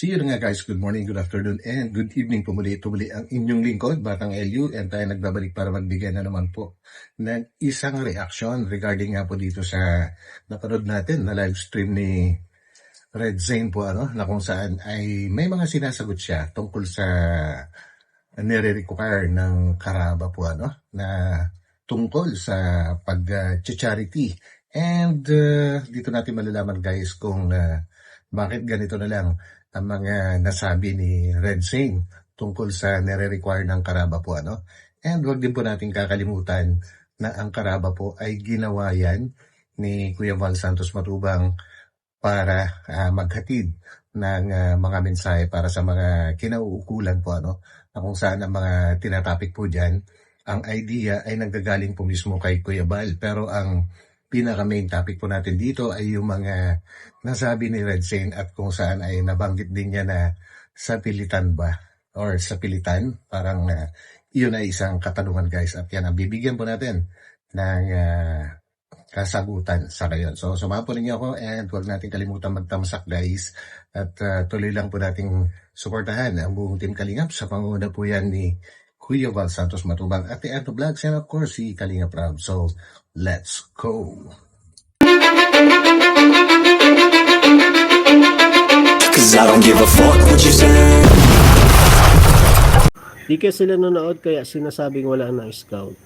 See you nga guys, good morning, good afternoon, and good evening po muli. Ito muli ang inyong lingkod, Batang LU, and tayo nagbabalik para magbigay na naman po ng isang reaction regarding nga po dito sa napanood natin na live stream ni Red Zane po, na kung saan ay may mga sinasagot siya tungkol sa nire-require ng Karaba po, na tungkol sa pag-charity. And dito natin malalaman guys kung bakit ganito na lang ang mga nasabi ni Red Zane tungkol sa nire-require ng Karaba po, And huwag din po natin kakalimutan na ang Karaba po ay ginawa yan ni Kuya Val Santos Matubang para maghatid ng mga mensahe para sa mga kinauukulan po, na kung saan ang mga tinatapik po dyan, ang idea ay nanggagaling po mismo kay Kuya Val. Pero ang pinaka-main topic po natin dito ay yung mga nasabi ni Red Zane at kung saan ay nabanggit din niya na sa pilitan ba or sa pilitan. Parang yun ay isang katanungan guys at yan ang bibigyan po natin ng kasagutan sa ngayon. So samahan po ninyo ako and huwag natin kalimutan magtamsak guys at tuloy lang po nating suportahan ang buong Team Kalingap sa panguna po yan ni Kuya Val Santos Matubang at the Ato Vlogs and of course si Kalingap Rob. So let's go! Cause I don't give a fuck what you say. Di kaya sila nanonood kaya sinasabing wala na scout.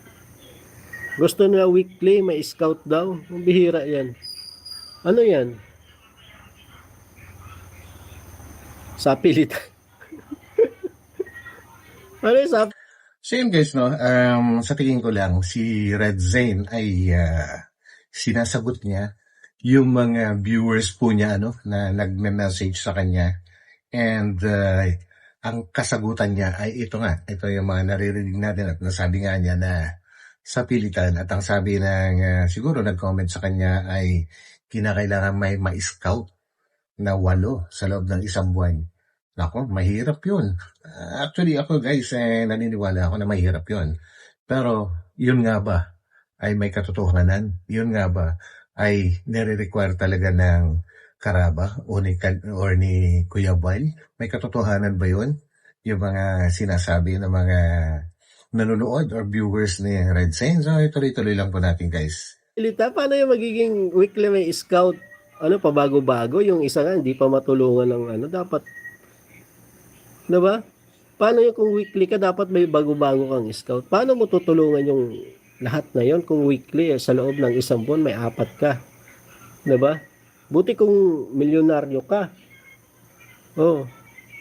Gusto nila weekly may scout daw. Ang bihira yan. Ano yan? Sa pilitan. Ano yung sa Same guys, sa tingin ko lang, si Red Zane ay sinasagot niya yung mga viewers po niya, na nagme-message sa kanya. And ang kasagutan niya ay ito nga, ito yung mga naririnig natin at nasabi nga niya na sa pilitan. At ang sabi ng siguro nag-comment sa kanya ay kinakailangan may ma-scout na 8 sa loob ng isang buwan. Nako, mahirap yun. Actually ako guys, naniniwala ako na mahirap yun. Pero yun nga ba ay may katotohanan? Yun nga ba ay nire-require talaga ng Karaba o ni Kuya Val? May katotohanan ba yun? Yung mga sinasabi ng mga nanonood or viewers ni Red Zane? So tuloy-tuloy lang po natin guys. pilitan? Paano yung magiging weekly may scout? Pabago-bago? Yung isa nga hindi pa matulungan ng dapat. Diba? Paano yung kung weekly ka, dapat may bago-bago kang scout? Paano mo tutulungan yung lahat na yon kung weekly, sa loob ng isang buwan, may 4 ka? Diba? Buti kung milyonaryo ka. Oh,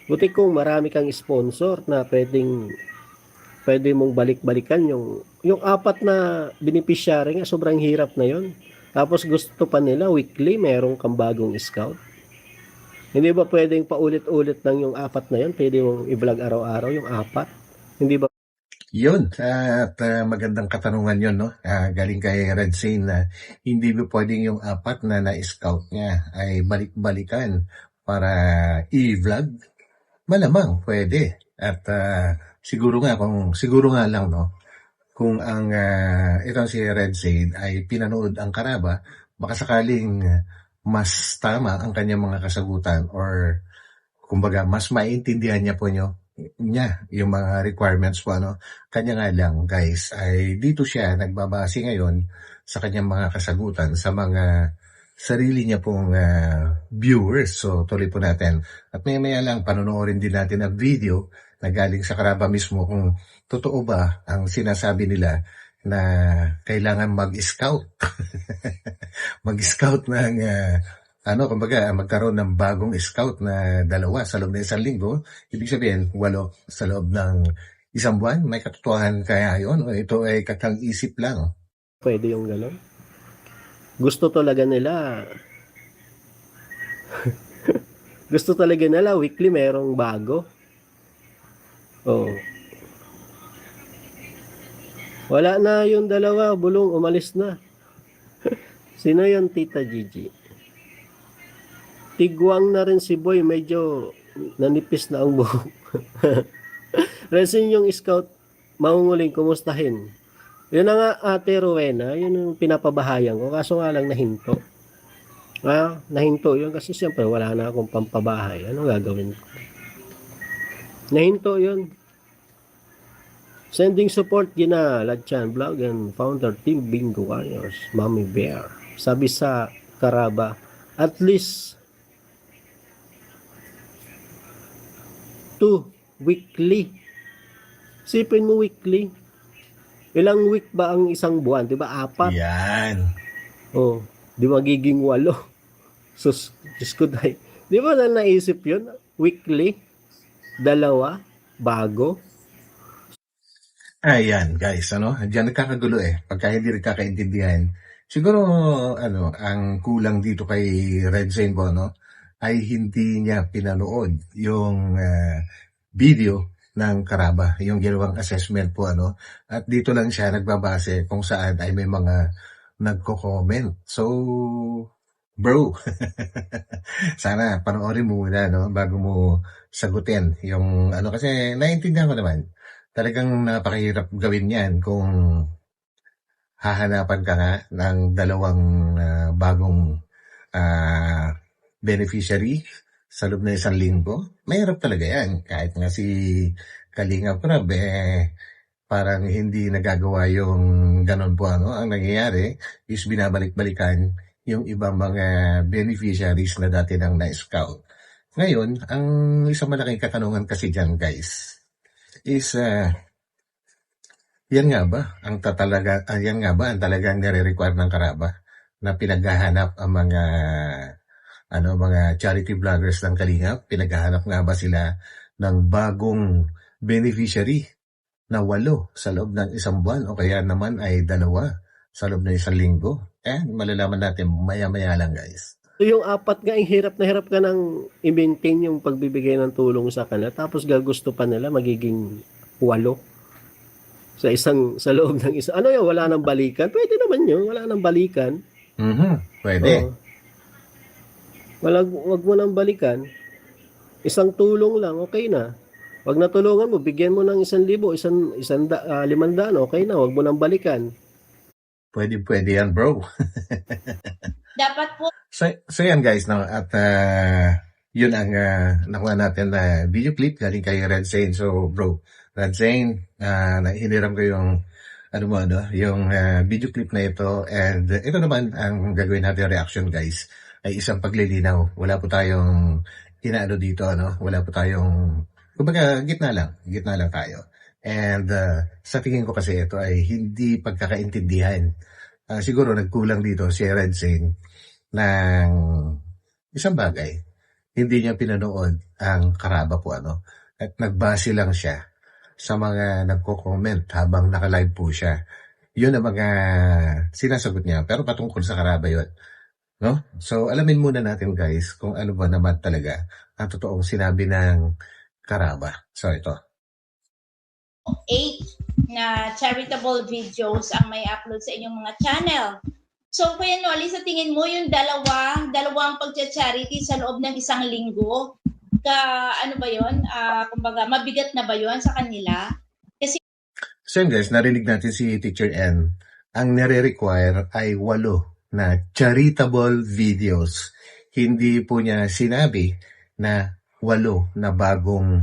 buti kung marami kang sponsor na pwede mong balik-balikan yung 4 na beneficiary nga, sobrang hirap na yon. Tapos gusto pa nila weekly, meron kang bagong scout. Hindi ba pwedeng paulit-ulit lang yung 4 na yun? Pwede mong i-vlog araw-araw yung 4? Hindi ba? Yun, at magandang katanungan yun, galing kay Red Zane na hindi ba pwedeng yung 4 na na-scout niya ay balik-balikan para i-vlog? Malamang pwede. At siguro nga lang, kung ang itong si Red Zane ay pinanood ang Karaba, baka sakaling mas tama ang kanyang mga kasagutan or kumbaga mas maintindihan niya po yung mga requirements po, Kanya nga lang guys ay dito siya nagbabase ngayon sa kanyang mga kasagutan sa mga sarili niya pong viewers. So tuloy po natin at maya lang panonoorin din natin ang video na galing sa Karaba mismo kung totoo ba ang sinasabi nila na kailangan mag-scout. Mag-scout ng kumbaga magkaroon ng bagong scout na 2 sa loob ng 1 linggo. Ibig sabihin 8 sa loob ng 1 buwan. May katotohanan kaya yun o ito ay kakang-isip lang? Pwede yung gano'n? Gusto talaga nila weekly merong bago. Oh. Wala na yung 2, bulong, umalis na. Sino yung Tita Gigi? Tigwang na rin si Boy, medyo nanipis na ang buhok. Resin yung scout, mangunguling, kumustahin. Yun na nga Ate Rowena, yun yung pinapabahayan ko, kaso nga lang nahinto. Nahinto yun kasi siyempre wala na akong pampabahay. Ano gagawin ko? Nahinto yun. Sending support gina Latchan Vlog and founder Team Bingo Warriors, Mommy Bear. Sabi sa Karaba, at least 2 weekly. Sipin mo weekly. Ilang week ba ang isang buwan? Di ba 4? Yan. Oh, di magiging 8. Sus, Diyos ko dahil. Di ba na naisip yun? Weekly? 2? Bago? Ayan, guys, ano, diyan nagkakagulo pagka hindi nagkakaintindihan. Siguro, ano, ang kulang dito kay Red Zane Bono ay hindi niya pinanood yung video ng Karaba, yung ginawang assessment po, ano, at dito lang siya nagbabase kung saan ay may mga nagko-comment. So, bro, sana panoorin mo muna, no, bago mo sagutin yung, ano, kasi naiintindihan ko naman. Talagang napakahirap gawin yan kung hahanapan ka nga ng dalawang bagong beneficiary sa loob na isang linggo. Mahirap talaga yan. Kahit nga si Kalinga Prab, parang hindi nagagawa yung ganon po. Ano? Ang nangyayari is binabalik-balikan yung ibang mga beneficiaries na dati nang na-scout. Ngayon, ang isang malaking katanungan kasi dyan, guys, is yan nga ba ang talagang nire-require ng Karaba na pinaghahanap ang mga charity vloggers ng Kalingap? Pinaghahanap nga ba sila ng bagong beneficiary na 8 sa loob ng isang buwan o kaya naman ay 2 sa loob ng isang linggo? Malalaman natin maya-maya lang, guys. So yung 4 nga, hirap na hirap ka nang i-maintain yung pagbibigay ng tulong sa kanila, tapos gagusto pa nila magiging 8 sa loob ng isa. Ano yun, wala nang balikan? Pwede naman yun, wala nang balikan. Pwede. Wag mo nang balikan. Isang tulong lang, okay na. Wag natulungan mo, bigyan mo ng 1,000, 500, okay na, wag mo nang balikan. Pwede yan, bro. Dapat po. So yan, guys, no? At yun ang nakuha natin na video clip galing kay Red Zane. So, bro, Red Zane, hiniram ko yung yung video clip na ito, and ito naman ang gagawin natin reaction, guys, ay isang paglilinaw. Wala po tayong inaano dito, ano? Wala po tayong, kumbaga, gitna lang tayo. And sa tingin ko kasi ito ay hindi pagkakaintindihan. Siguro nagkulang dito si Red Zane ng isang bagay. Hindi niya pinanood ang Karaba po, ano? At nagbase lang siya sa mga nagko-comment habang naka-live po siya. Yun ang mga sinasagot niya. Pero patungkol sa Karaba yun. No? So, alamin muna natin, guys, kung ano ba naman talaga ang totoong sinabi ng Karaba. So, ito. 8 na charitable videos ang may upload sa inyong mga channel. So, Kuya Noli, sa tingin mo yung dalawang pagcha-charity sa loob ng isang linggo, ano ba yun? Kumbaga, mabigat na ba yun sa kanila? Kasi, so yun, guys, narinig natin si Teacher N. Ang nare-require ay 8 na charitable videos. Hindi po niya sinabi na 8 na bagong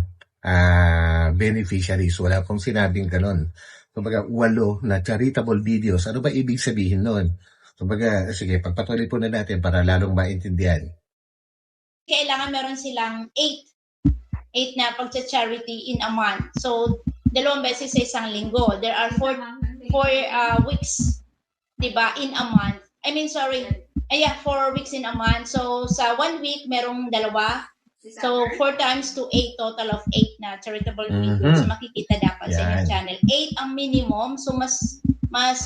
beneficiaries. Wala pong sinabing ganon. Kumbaga, 8 na charitable videos. Ano ba ibig sabihin nun? Kumbaga, sige, pagpatuloy po na natin para lalong maintindihan. kailangan meron silang 8 na pagcha-charity in a month. So, 2 beses sa isang linggo. There are 4 weeks, diba, in a month. 4 weeks in a month. So, sa 1 week, merong 2. So, 4 times to 8, total of 8 na charitable videos. So, makikita dapat sa inyong channel. 8 ang minimum. So, mas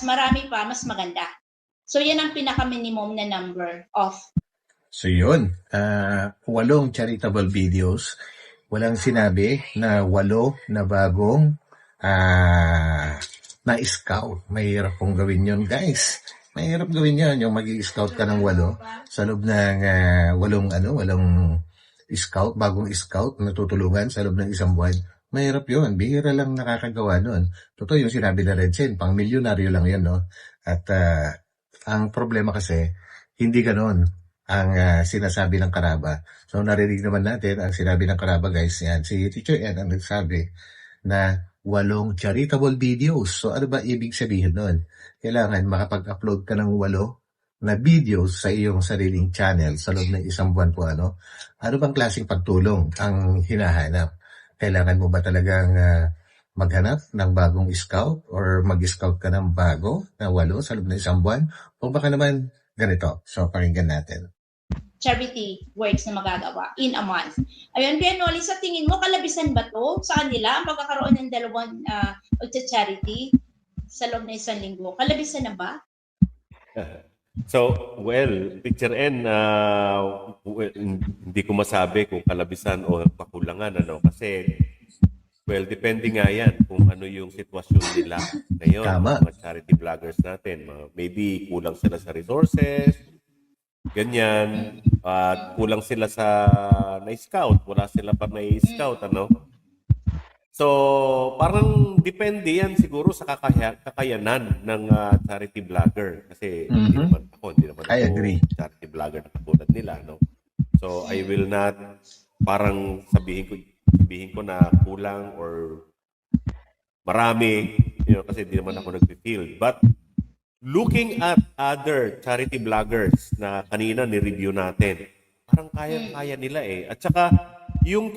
marami pa, mas maganda. So, yan ang pinaka-minimum na number of. So, yun. 8 charitable videos. Walang sinabi na 8 na bagong na-scout. Mahirap pong gawin yun, guys. Mahirap gawin yan. Yung mag-i-scout ka ng 8 sa loob ng 8 scout, bagong scout na tutulungan sa loob ng isang buwan. Mahirap yun. Bihira lang nakakagawa nun. Totoo yung sinabi na Red Zane, pang milyonaryo lang yun, no? At ang problema kasi, hindi ganon. ang sinasabi ng Karaba. So narinig naman natin ang sinabi ng Karaba guys. Yan, si Teacher Ed ang nagsabi na 8 charitable videos. So ano ba ibig sabihin nun? Kailangan makapag-upload ka ng 8 na videos sa iyong sariling channel sa loob ng isang buwan po. Ano bang klaseng pagtulong ang hinahanap? Kailangan mo ba talagang maghanap ng bagong scout or mag-scout ka ng bago na 8 sa loob ng isang buwan? O baka naman ganito. So pakinggan natin. Charity works na magagawa in a month. Ayun, Kuya Noli, sa tingin mo, kalabisan ba to sa kanila ang pagkakaroon ng 2 charity sa loob ng isang linggo? Kalabisan na ba? So, well, Teacher N, hindi ko masabi kung kalabisan o kakulangan, ano, kasi, well, depende nga yan kung ano yung sitwasyon nila ngayon, Tama. mga charity vloggers natin. Maybe kulang sila sa resources, ganyan, at kulang sila sa na-scout, wala sila pa na-scout, ano. So, parang depende yan siguro sa kakayanan ng charity vlogger. Kasi hindi naman I agree. charity vlogger na katulad nila, no? So, I will not parang sabihin ko na kulang or marami, kasi hindi naman ako nag-feel. But looking at other charity vloggers na kanina ni-review natin, parang kaya-kaya nila eh. At saka, yung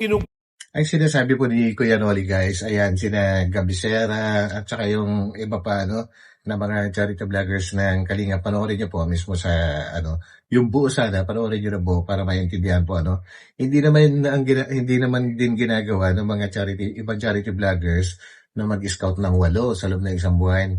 Ang sinasabi po ni Kuya Noli guys, ayan, sina Gabisera at saka yung iba pa, na mga charity vloggers ng Kalinga, panoorin niyo po mismo sa, yung buo sana, panoorin niyo na buo para maintindihan po, Hindi naman din ginagawa ng mga ibang charity vloggers na mag-scout ng 8 sa loob ng isang buwan.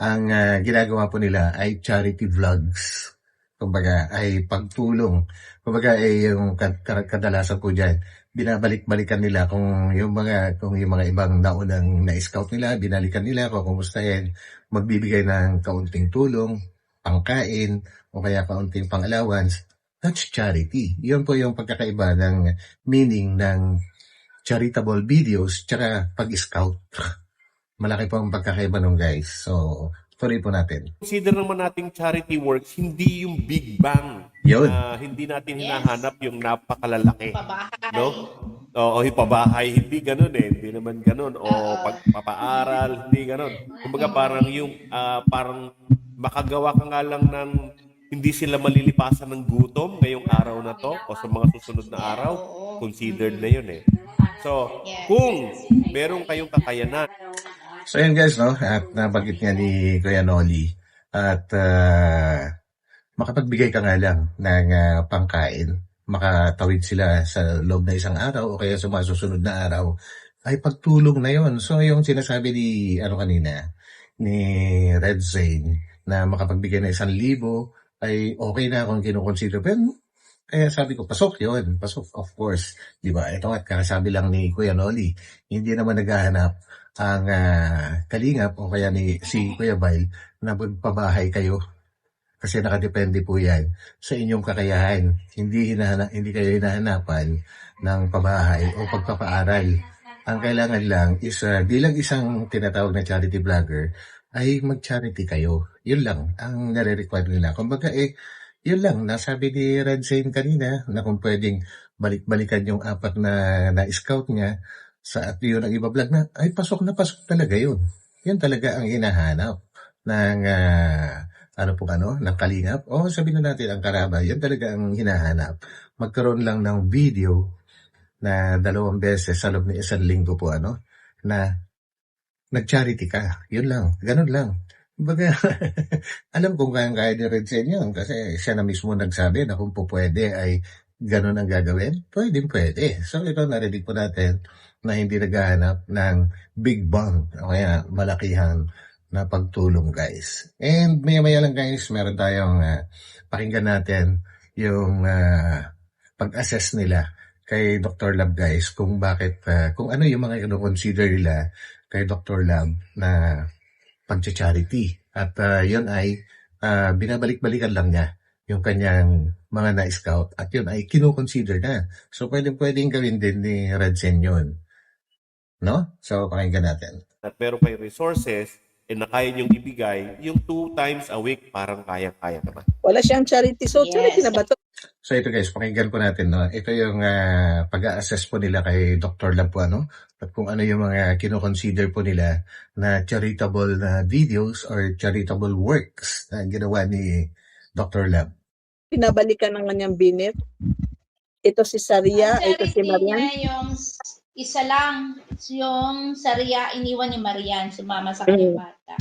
Ang ginagawa po nila ay charity vlogs. Kumbaga, ay pagtulong. Kumbaga, ay yung kadalasan po dyan, binabalik-balikan nila kung yung mga ibang naunang na-scout nila, binalikan nila kung kumustahin, magbibigay ng kaunting tulong, pangkain, o kaya kaunting pang-allowance. That's charity. Yun po yung pagkakaiba ng meaning ng charitable videos tsaka pag-scout. Malaki po ang pagkakaiba nung guys. So, tuloy po natin. consider naman nating charity works, hindi yung big bang. Yun. Hindi natin hinahanap yung napakalalaki. Pabahay. No? O ipabahay, hindi ganun eh. Hindi naman ganun. O pagpapaaral, hindi ganun. Kumbaga parang yung, parang makagawa ka nga lang ng hindi sila malilipasan ng gutom ngayong araw na to o sa mga susunod na araw, considered na yun eh. So, kung meron kayong kakayanan, So yan guys, at nabanggit nga ni Kuya Noli at makapagbigay ka nga lang ng pangkain, makatawid sila sa loob na isang araw o kaya sa mga susunod na araw, ay pagtulong na yon. So yung sinasabi ni kanina, ni Red Zane, na makapagbigay na 1,000 ay okay na kung kinukonsider. Pero kaya sabi ko, pasok yun. Pasok, of course. Di ba? Ito at kakasabi lang ni Kuya Noli, hindi naman naghahanap ang Kalingap o kaya si Kuya Bal na magpabahay kayo. Kasi nakadepende po yan sa inyong kakayahan. Hindi kayo hinahanapan ng pabahay o pagpapaaral. Ang kailangan lang is bilang isang tinatawag na charity vlogger ay mag-charity kayo. Yun lang ang nare-require nila. Kumbaga yun lang, nasabi ni Red Zane kanina na kung pwedeng balik-balikan yung 4 na scout niya at yun ang iba vlog na, ay pasok na pasok talaga yun. Yun talaga ang hinahanap ng ng Kalingap. O sabihin na natin ang Karaba, yun talaga ang hinahanap. Magkaroon lang ng video na 2 beses sa loob ng 1 linggo po, na nag-charity ka. Yun lang, ganun lang. Kumbaga, alam kong kaya ni Red Zane yun kasi siya na mismo nagsabi na kung po pwede ay ganun ang gagawin. Pwede. So ito narinig po natin na hindi naghahanap ng big bang o kaya malakihan na pagtulong guys. And maya-maya lang guys, meron tayong pakinggan natin yung pag-assess nila kay Dr. Lab guys kung bakit, kung ano yung mga consider nila kay Dr. Lab na pag-charity. At yun ay binabalik-balikan lang niya yung kanyang mga na-scout at yun ay kino-consider na. So pwedeng gawin din ni Red Zane yun. No? So pakinggan natin. at meron kayong resources, na kaya niyong ibigay, yung 2 times a week, parang kaya-kaya naman. Wala siyang charity. So, charity na ba to? So ito guys, pakinggan po natin, no? Ito yung pag-a-assess po nila kay Dr. Lab po, ano? At kung ano yung mga kino-consider po nila na charitable na videos or charitable works na ginawa ni Dr. Lab. Pinabalikan ng kanyang binit. Ito si Saria, Ang ito si charity Marian. niya yung isa lang, yung Saria, iniwan ni Marian, sumama sa kanyang bata.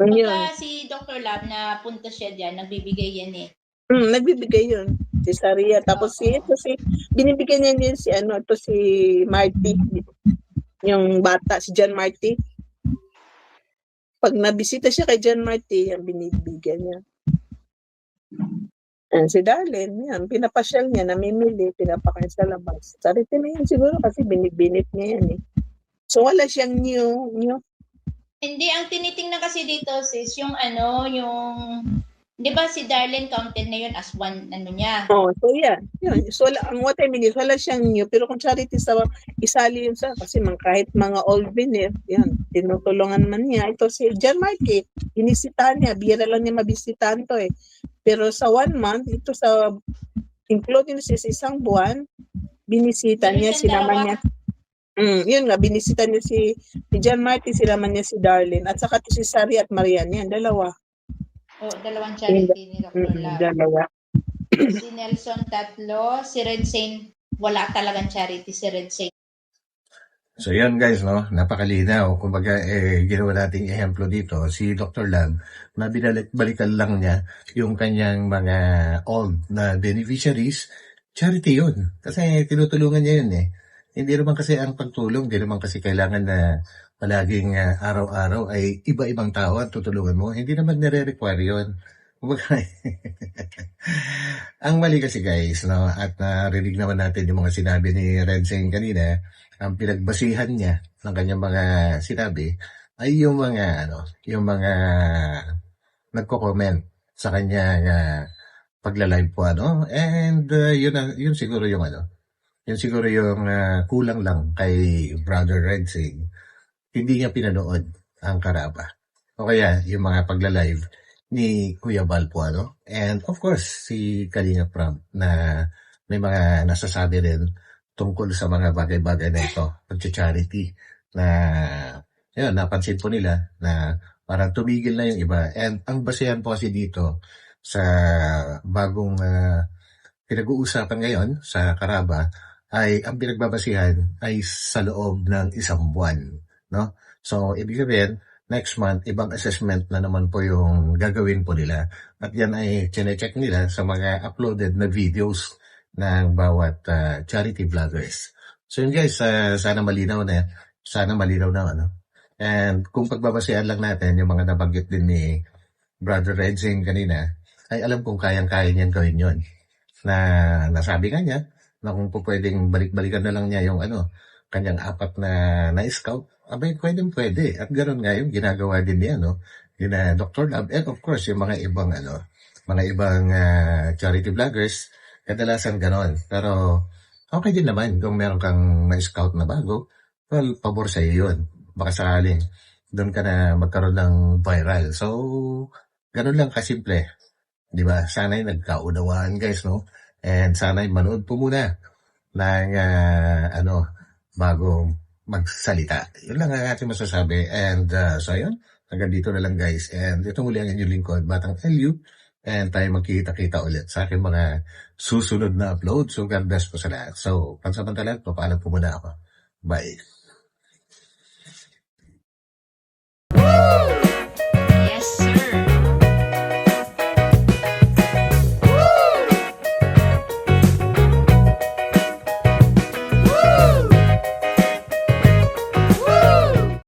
Yun. Pagka si Dr. Lab na punta siya diyan, nagbibigay yan eh. Nagbibigay yun. Si Saria. Tapos binibigyan niya din si ito si Marty. Yung bata, si John Marty. Pag nabisita siya kay John Marty, yung binibigyan niya. And si Darlene, yan, pinapasyal niya, namimili, pinapakain sa labas. Charity na yun siguro kasi binibinit niya yan eh. So wala siyang new. Hindi, ang tinitingnan kasi dito sis, yung di ba si Darlene counted na yun as one, niya. Oh, so yeah. Yun. So what I mean is, wala siyang new, pero kung charity sa isali yun sa, kasi kahit mga old binit, yan, tinutulungan man niya. Ito si John Marty, inisitahan niya, bira lang niya mabisitahan to eh. Pero sa 1 month, ito sa, including sa isang buwan, binisita niya, sinama niya. Yun nga, binisita niya si John Marty, sinama niya si Darlene, at saka si Sari at Marian, yan, dalawa. Dalawang charity ni Dr. Lab. Dalawa. Si Nelson 3, si Red Saint, wala talagang charity si Red Saint. So yan guys, no, napakalinaw. Kumbaga, ginawa nating ehemplo dito, si Dr. Lab, na binalik-balikan lang niya yung kanyang mga old na beneficiaries, charity yun. Kasi tinutulungan niya yun eh. Hindi naman kasi ang pagtulong, hindi naman kasi kailangan na palaging araw-araw ay iba-ibang tao ang tutulungan mo. Hindi naman nire-require yun. Kumbaga, ang mali kasi guys, no, at narinig naman natin yung mga sinabi ni Red Saint kanina, ang pinagbasihan niya ng kanyang mga sinabi ay yung mga nagko-comment sa kanyang pagla-live po, ano. And yun siguro yung kulang lang kay Brother Red Saint. Hindi niya pinanood ang Karaba. O kaya yung mga pagla-live ni Kuya Bal po, ano. And of course, si Kalinga Prab na may mga nasasabi rin tungkol sa mga bagay-bagay na ito, pag-charity, na yun, napansin po nila na parang tumigil na yung iba. And ang basehan po kasi dito sa bagong pinag-uusapan ngayon sa Karaba ay ang pinagbabasihan ay sa loob ng 1 buwan, no? So, ibig sabihin, next month, ibang assessment na naman po yung gagawin po nila. At yan ay chine-check nila sa mga uploaded na videos ng bawat charity vloggers. So yun guys, sana malinaw na, ano. And kung pagbabasihan lang natin yung mga nabanggit din ni Brother Red Saint kanina, ay alam kong kayang-kaya niyan gawin yun. Na nasabi nga niya, na kung po pwedeng balik-balikan na lang niya yung kanyang 4 na scout, abay pwede. At ganoon nga yung ginagawa din niya, no? Yun na Dr. Lab, and of course, yung mga ibang charity vloggers, kadalasan ganoon. Pero, okay din naman kung meron kang ma-scout na bago, well, pabor sa iyo yun. Baka sakaling, doon ka na magkaroon ng viral. So, ganoon lang kasimple. Di ba? Sana'y nagkaunawaan, guys, no? And sana'y manood po muna ng, bago magsalita. Yun lang ang ating masasabi. And, so yun, hanggang dito na lang, guys. And ito muli ang inyong lingkod, Batang LU. And tayo magkita-kita ulit sa aking mga susunod na upload. So, God bless po sa lahat. So, pansamantala, papaalam po muna ako. Bye.